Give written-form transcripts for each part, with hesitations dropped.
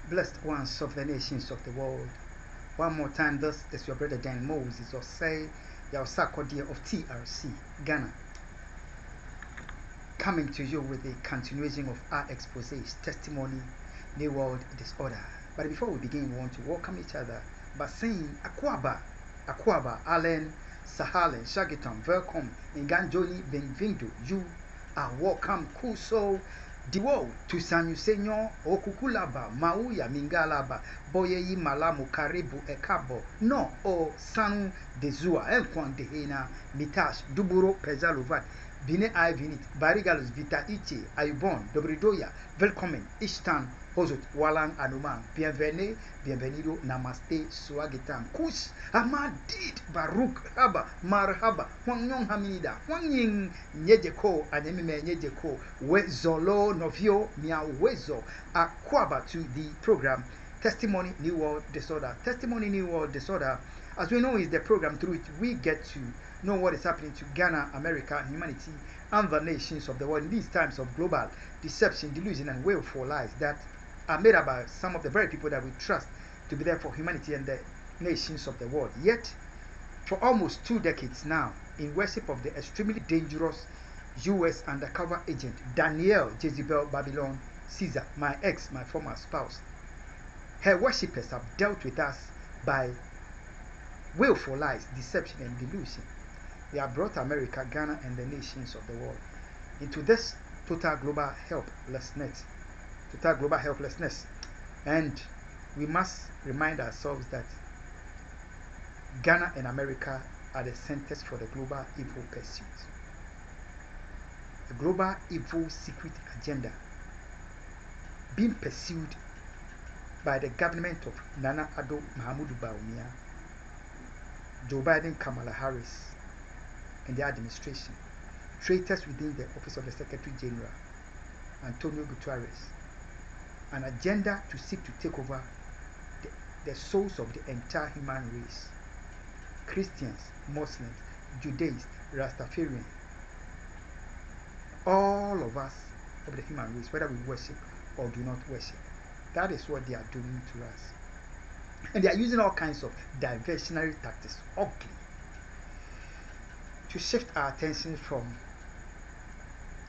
Blessed ones of the nations of the world. One more time, this is your brother Dan Moses, or say, Yaosako of TRC, Ghana, coming to you with a continuation of our exposés, testimony, New World Disorder. But before we begin, we want to welcome each other by saying, Akwaba, Allen, Sahalen, Shagitam, welcome, Nganjoni, Benvindo, you are welcome, Kuso, Diwo, Tusanyu Senyor, Okukulaba, Mauya, Mingalaba, Boyeyi Malamu, Karibu, Ekabo, No, O, Sanu, Dezua, Enkwan Dehena, Mitash, Duburo, Pezalovat, Bine Ivinit, Barigalus, Vita Ichi, Ayubon, Dobridoya, Velkommen, Ishtan, Hozut, Walang, Anuman, Bienvenue, Bienvenido, Namaste, Suagitam, Kus, Amadid, Baruk, Haba, Marhaba, Huangyong Haminida, Huangying, Nyejeko, Anemime Nyejeko, Wezolo, Novio, Mia Wezo, Akwaba to the program, Testimony New World Disorder. Testimony New World Disorder, as we know, is the program through which we get to know what is happening to Ghana, America, humanity, and the nations of the world in these times of global deception, delusion, and willful lies that are made up by some of the very people that we trust to be there for humanity and the nations of the world. Yet, for almost 2 decades now, in worship of the extremely dangerous U.S. undercover agent Danielle Jezebel Babylon Caesar, my ex, my former spouse, her worshippers have dealt with us by willful lies, deception, and delusion. They have brought America, Ghana, and the nations of the world into this total global helplessness. And we must remind ourselves that Ghana and America are the centers for the global evil pursuit. The global evil secret agenda being pursued by the government of Nana Addo Mahamudu Bawumia, Joe Biden, Kamala Harris, and the administration, traitors within the office of the Secretary General, Antonio Guterres, an agenda to seek to take over the souls of the entire human race, Christians, Muslims, Judaism, Rastafarian, all of us of the human race, whether we worship or do not worship. That is what they are doing to us. And they are using all kinds of diversionary tactics, ugly, to shift our attention from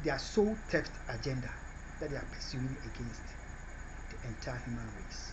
their soul theft agenda that they are pursuing against the entire human race.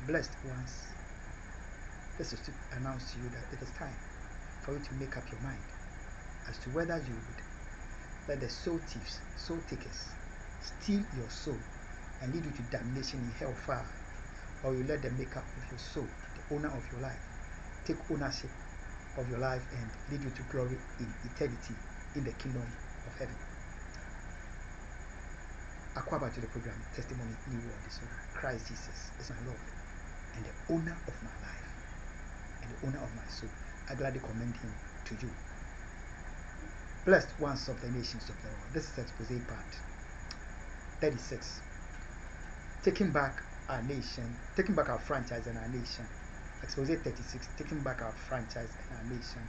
Blessed ones, this is to announce to you that it is time for you to make up your mind as to whether you would let the soul thieves, soul takers, steal your soul and lead you to damnation in hellfire, or you let them make up of your soul, the owner of your life, take ownership of your life and lead you to glory in eternity in the kingdom of heaven. Akwaba to the program, Testimony New World Disorder. Christ Jesus is my Lord and the owner of my life and the owner of my soul. I gladly commend him to you. Blessed ones of the nations of the world. This is expose part 36. Taking back our nation, taking back our franchise and our nation. Expose 36, taking back our franchise and our nation.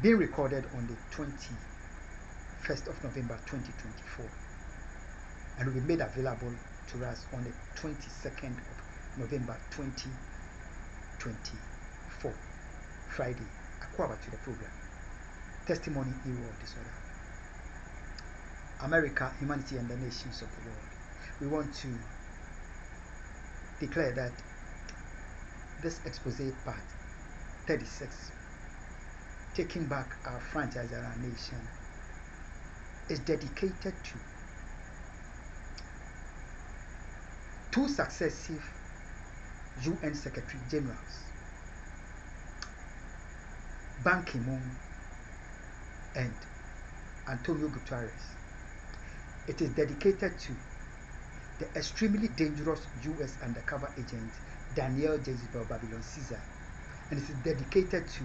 Being recorded on the 21st of November 2024. And will be made available to us on the 22nd of November 2024. Friday. Akwaba to the program. Testimony New World Disorder. America, humanity, and the nations of the world. We want to declare that this expose part 36, taking back our franchise and our nation, is dedicated to 2 successive UN Secretary Generals, Ban Ki-moon and Antonio Guterres. It is dedicated to the extremely dangerous U.S. undercover agent Danielle Jezebel Babylon Caesar, and it is dedicated to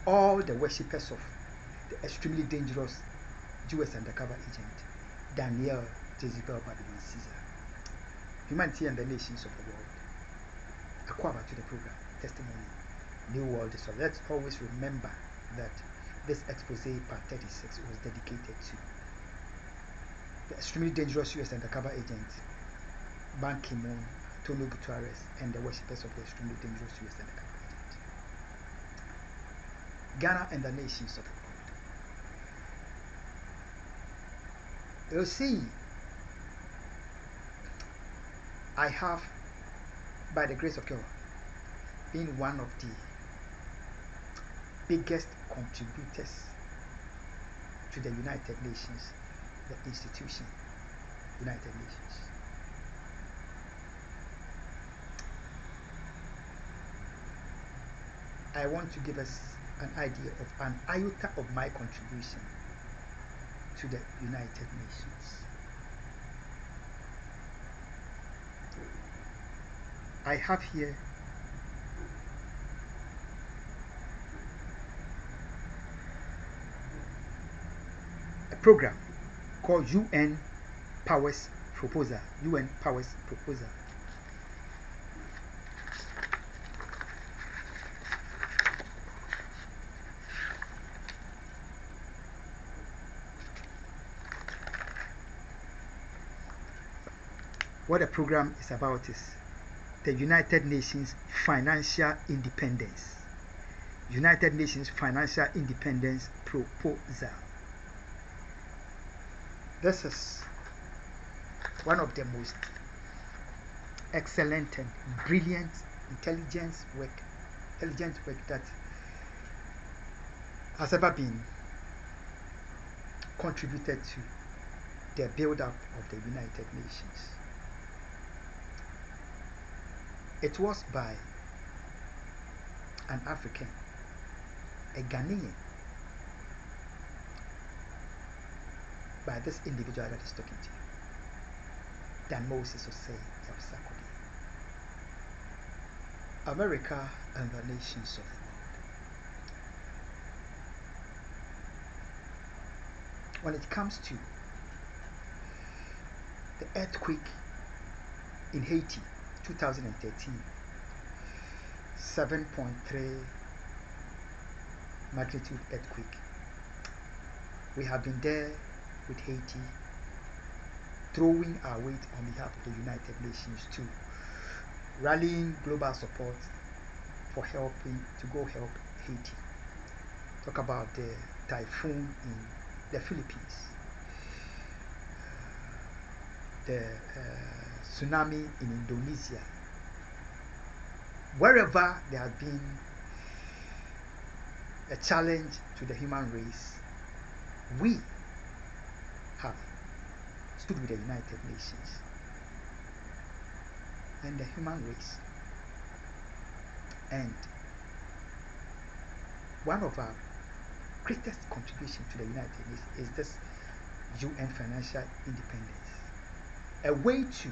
all the worshippers of the extremely dangerous U.S. undercover agent Danielle Jezebel Babylon Caesar. Humanity and the nations of the world. Akwaba to the program, Testimony New World Disorder. Let's always remember that this expose part 36 was dedicated to the extremely dangerous U.S. undercover agent Ban Ki-moon, Antonio Guterres, and the worshippers of the extremely dangerous US and the government. Ghana and the nations of the world. You see, I have, by the grace of God, been one of the biggest contributors to the United Nations, the institution, United Nations. I want to give us an idea of an iota of my contribution to the United Nations. I have here a program called UN Powers Proposal. UN Powers Proposal. What the program is about is the United Nations Financial Independence. United Nations Financial Independence Proposal. This is one of the most excellent and brilliant intelligent work that has ever been contributed to the build-up of the United Nations. It was by an African, a Ghanaian, by this individual that is talking to you, than Moses Osei Yabsakodi. America and the nations of the world. When it comes to the earthquake in Haiti, 2013, 7.3 magnitude earthquake. We have been there with Haiti, throwing our weight on behalf of the United Nations to rallying global support for helping to go help Haiti. Talk about the typhoon in the Philippines, the tsunami in Indonesia. Wherever there has been a challenge to the human race, we have stood with the United Nations and the human race. And one of our greatest contributions to the United Nations is this UN financial independence, a way to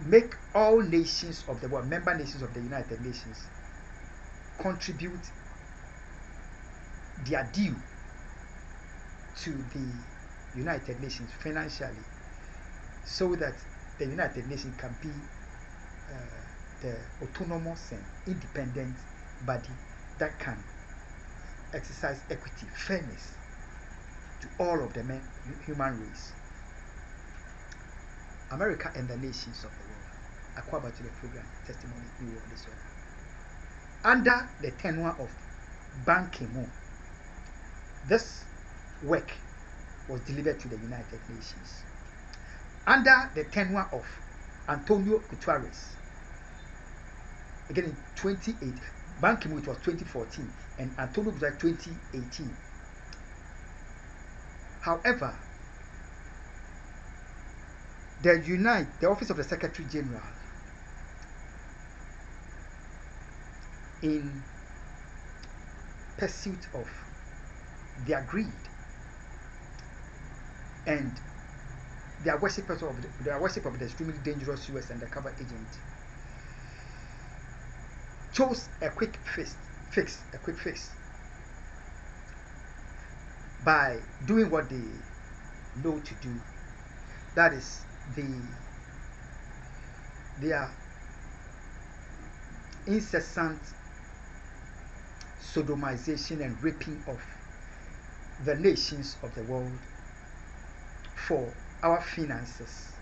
make all nations of the world, member nations of the United Nations, contribute their due to the United Nations financially, so that the United Nations can be the autonomous and independent body that can exercise equity, fairness to all of the human race. America and the nations of the world. Akufo to the program, testimony, new world disorder. Under the tenure of Ban Ki-moon, this work was delivered to the United Nations. Under the tenure of Antonio Guterres, again in 2008, Ban Ki-moon it was 2014, and Antonio Guterres 2018. However, the Office of the Secretary General, in pursuit of their greed and their worship of the extremely dangerous US undercover agent, chose a quick fix by doing what they know to do. That is their incessant sodomization and raping of the nations of the world for our finances,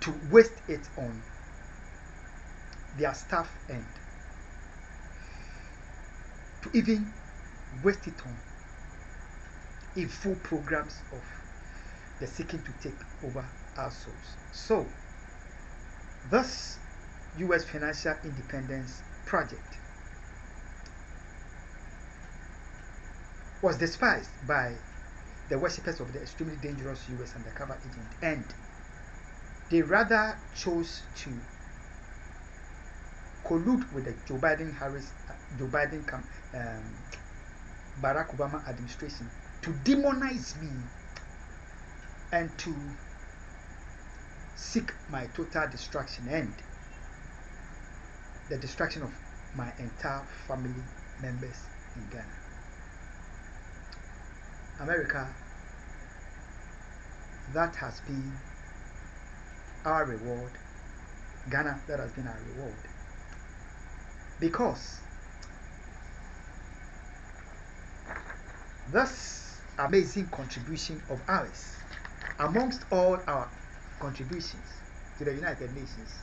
to waste it on their staff end, to even waste it on evil programs of the seeking to take over our souls. So, this U.S. financial independence project was despised by the worshippers of the extremely dangerous U.S. undercover agent, and they rather chose to collude with the Joe Biden Barack Obama administration to demonize me and to seek my total destruction and the destruction of my entire family members in Ghana. America, that has been our reward. Ghana, that has been our reward. Because this amazing contribution of ours, amongst all our contributions to the United Nations,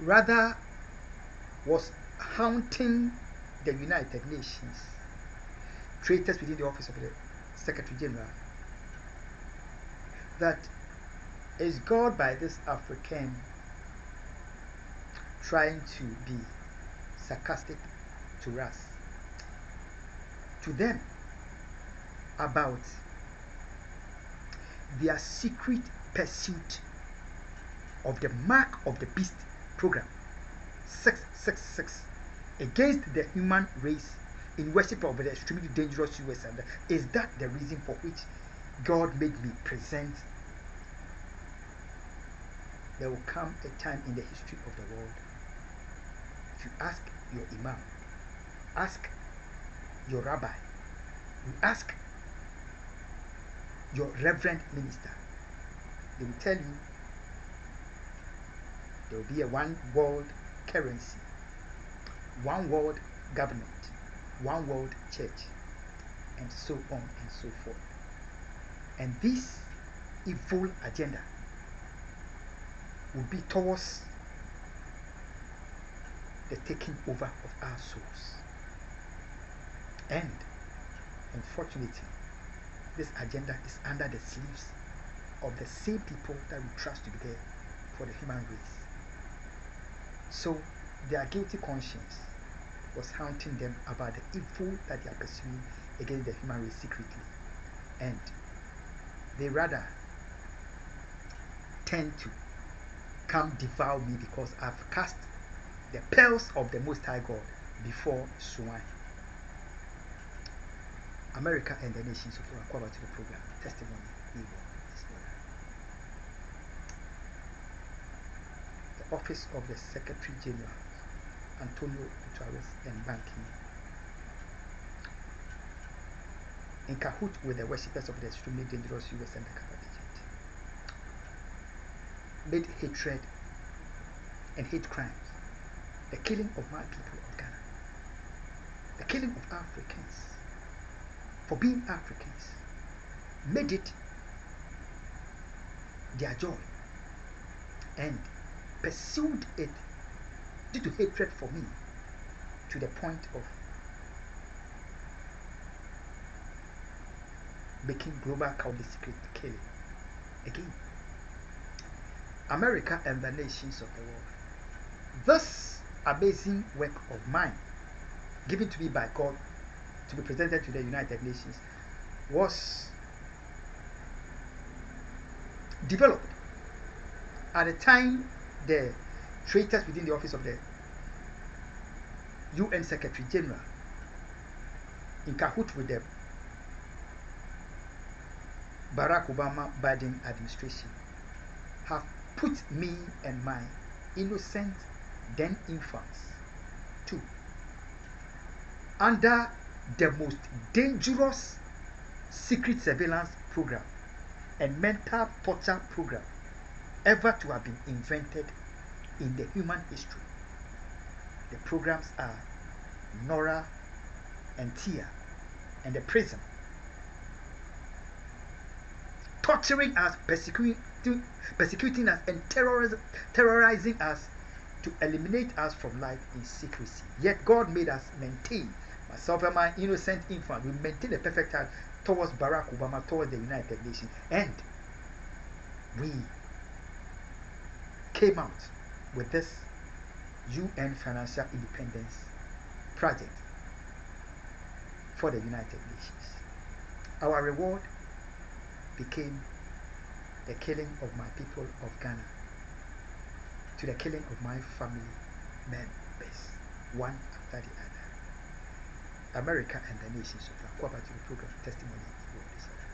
rather was haunting the United Nations, traitors within the office of the Secretary General, that is God by this African trying to be sarcastic to us, to them, about their secret pursuit of the mark of the beast program 666 against the human race in worship of the extremely dangerous US. And is that the reason for which God made me present? There will come a time in the history of the world, if you ask your imam, ask your rabbi, you ask your reverend minister, they will tell you there will be a one world currency, one world government, one world church, and so on and so forth. And this evil agenda will be towards the taking over of our souls. And unfortunately, this agenda is under the sleeves of the same people that we trust to be there for the human race. So their guilty conscience was haunting them about the evil that they are pursuing against the human race secretly, and they rather tend to come devour me because I've cast the pearls of the Most High God before swine. America and the nations of the world, to the program testimony, evil, disorder. The office of the Secretary General, Antonio Guterres and Ban Ki-moon, in cahoot with the worshippers of the extremely dangerous US undercover agent, made hatred and hate crimes, the killing of my people of Ghana, the killing of Africans for being Africans, made it their joy and pursued it due to hatred for me to the point of making global cowardly secret killing. Again, America and the nations of the world, this amazing work of mine given to me by God to be presented to the United Nations was developed at the time the traitors within the office of the UN Secretary General, in cahoot with the Barack Obama Biden administration, have put me and my innocent then infants too under the most dangerous secret surveillance program and mental torture program ever to have been invented in the human history. The programs are Nora, and tear and the prison, torturing us, persecuting us, and terrorizing us to eliminate us from life in secrecy. Yet God made us maintain, myself and my innocent infant, we maintain a perfect heart towards Barack Obama, towards the United Nations, and we came out with this UN financial independence project for the United Nations. Our reward became the killing of my people of Ghana, to the killing of my family members, one after the other. America and the nations of the Cooperative Program Testimony in World Disorder.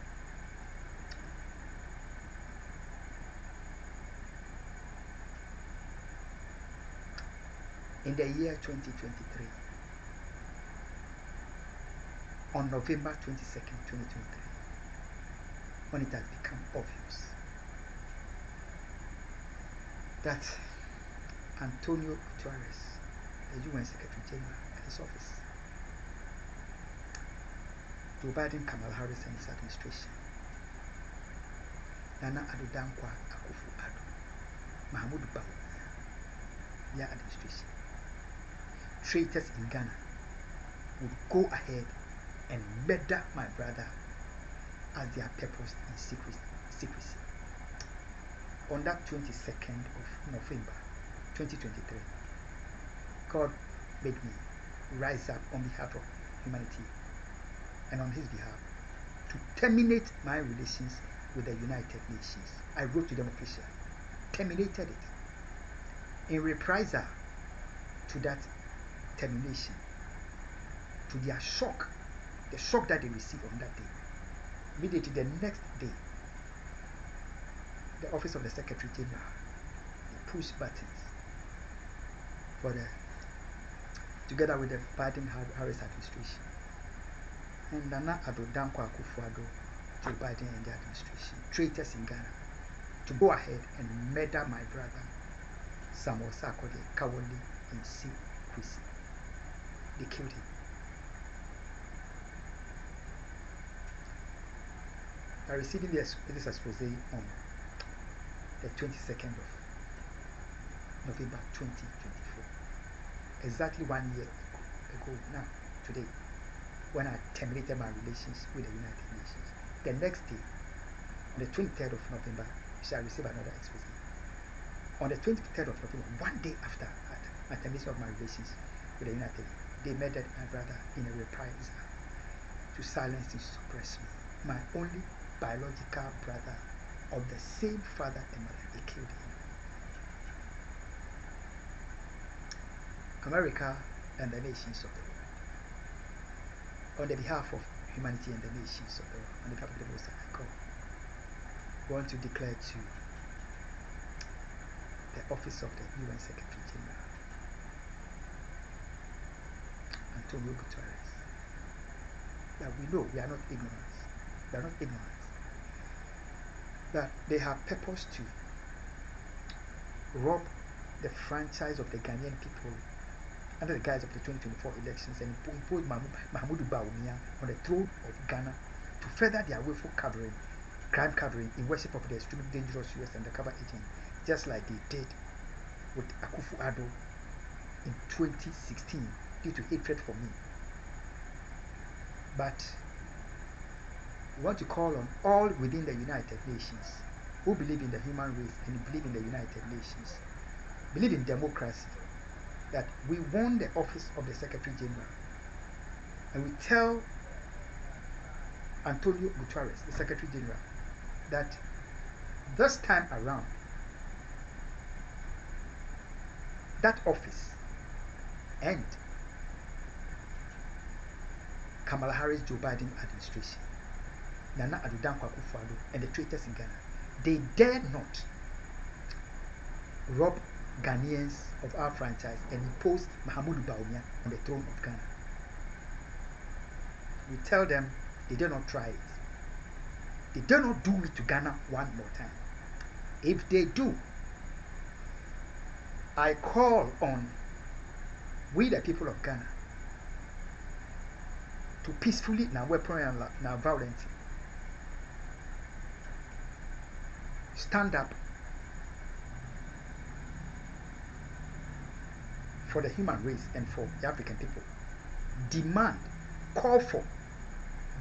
In the year 2023, on November 22nd, 2023, when it has become obvious that Antonio Guterres, the UN Secretary General, and his office, Joe Biden, Kamala Harris, and his administration, Nana Addo Akufo Addo, Mahamudu Bawumia, their administration, traitors in Ghana would go ahead and murder my brother as they are purposed in secrecy. On that 22nd of November 2023, God made me rise up on behalf of humanity and on his behalf to terminate my relations with the United Nations. I wrote to them officially, terminated it. In reprisal to that termination, to their shock, the shock that they received on that day, immediately the next day, the office of the Secretary General pushed buttons for together with the Biden-Harris administration, and Nana Addo Akufo Addo, Joe Biden and the administration, traitors in Ghana, to go ahead and murder my brother Samuel Sarkodie cowardly in secrecy. They killed him. By receiving this expose on the 22nd of November 2024, exactly 1 year ago now, today, when I terminated my relations with the United Nations. The next day, on the 23rd of November, we shall receive another expose. On the 23rd of November, 1 day after my termination of my relations with the United Nations, they murdered my brother in a reprisal to silence and suppress me. My only biological brother of the same father and mother, they killed him. America and the nations of the world, on the behalf of humanity and the nations of the world, on the behalf of the Most High God, want to declare to the office of the UN Secretary General, Antonio Guterres, that we know we are not ignorant. We are not ignorant that they have purpose to rob the franchise of the Ghanaian people under the guise of the 2024 elections and impose Mahamudu Bawumia on the throne of Ghana to further their willful crime covering in worship of the extremely dangerous US undercover agent, just like they did with Akufo Addo in 2016 due to hatred for me. But we want to call on all within the United Nations who believe in the human race and believe in the United Nations, believe in democracy, that we want the office of the Secretary General, and we tell Antonio Guterres, the Secretary General, that this time around, that office and Kamala Harris, Joe Biden administration, Nana Addo Akufo Addo, and the traitors in Ghana, they dare not rob Ghanaians of our franchise and impose Mahamudu Bawumia on the throne of Ghana. We tell them they dare not try it. They dare not do it to Ghana one more time. If they do, I call on we the people of Ghana to peacefully na weapon and na violent stand up for the human race and for the African people, demand, call for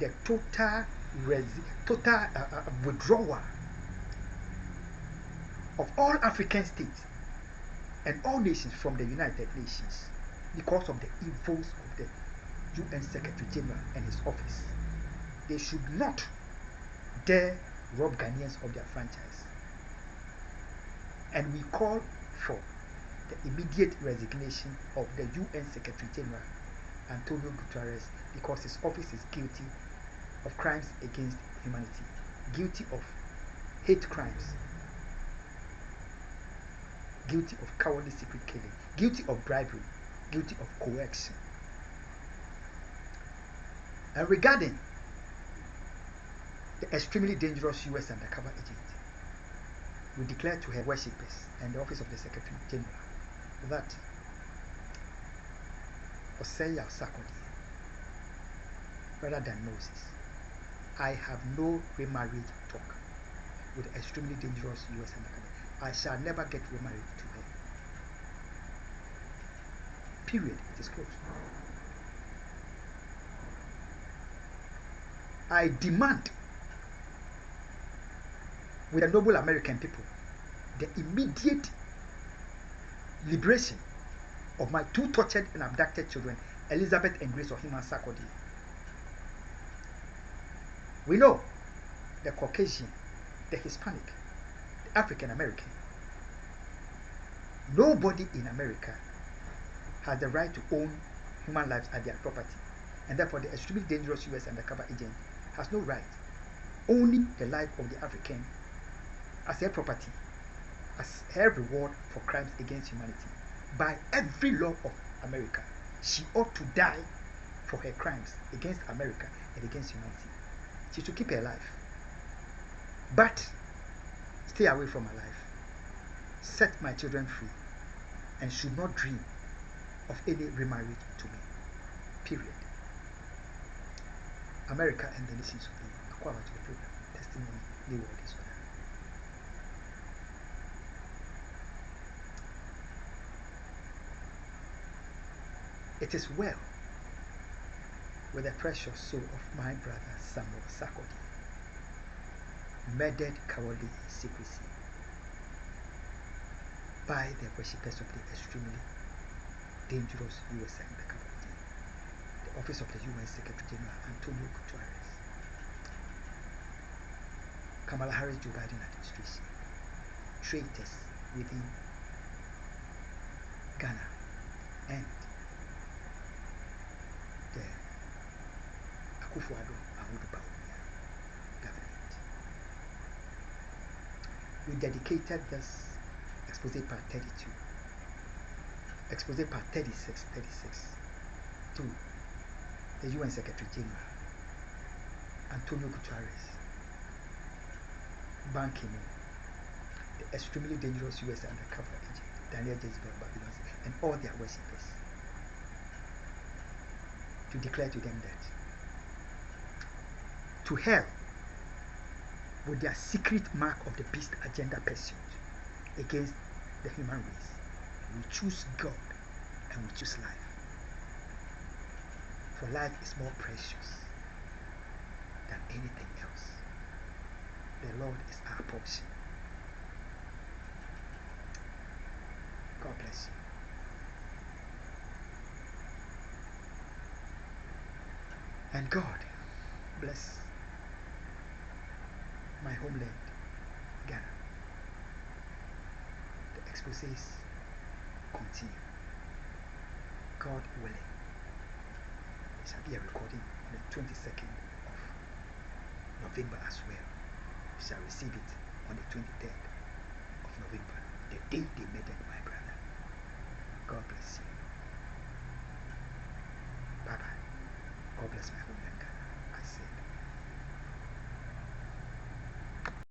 the total withdrawal of all African states and all nations from the United Nations because of the evils of the UN Secretary General and his office. They should not dare rob Ghanaians of their franchise. And we call for the immediate resignation of the UN Secretary General Antonio Guterres because his office is guilty of crimes against humanity, guilty of hate crimes, guilty of cowardly secret killing, guilty of bribery, guilty of coercion. And regarding the extremely dangerous US undercover agent, we declare to her worshippers and the office of the Secretary General that Osei Sakodi, rather than Moses, I have no remarriage talk with the extremely dangerous US undercover. I shall never get remarried to her. Period. It is closed. I demand with the noble American people the immediate liberation of my two tortured and abducted children, Elizabeth and Grace Ohima Sakodi. We know the Caucasian, the Hispanic, the African American. Nobody in America has the right to own human lives as their property, and therefore the extremely dangerous US undercover agent has no right owning the life of the African as her property, as her reward for crimes against humanity. By every law of America, she ought to die for her crimes against America and against humanity. She should keep her life, but stay away from her life, set my children free, and should not dream of any remarriage to me. Period. America and the nations of the world. Akufo to the program. Testimony. New world is order. It is well with the precious soul of my brother Samuel Sakodi, murdered cowardly in secrecy by the worshippers of the extremely dangerous US undercover agent, the office of the UN Secretary General Antonio Guterres, Kamala Harris Joe Biden administration, traitors within Ghana, and the Akufo Addo government. We dedicated this expose part 32, expose part 36 to the UN Secretary General Antonio Guterres, Ban Ki-moon, the extremely dangerous US undercover agent Daniel Jezebel Babylon, and all their worshippers, to declare to them that to hell with their secret mark of the beast agenda pursued against the human race. We choose God and we choose life. For life is more precious than anything else. The Lord is our portion. God bless you. And God bless my homeland, Ghana. The exposés continue. God willing. There shall be a recording on the 22nd of November as well. We shall receive it on the 23rd of November, the day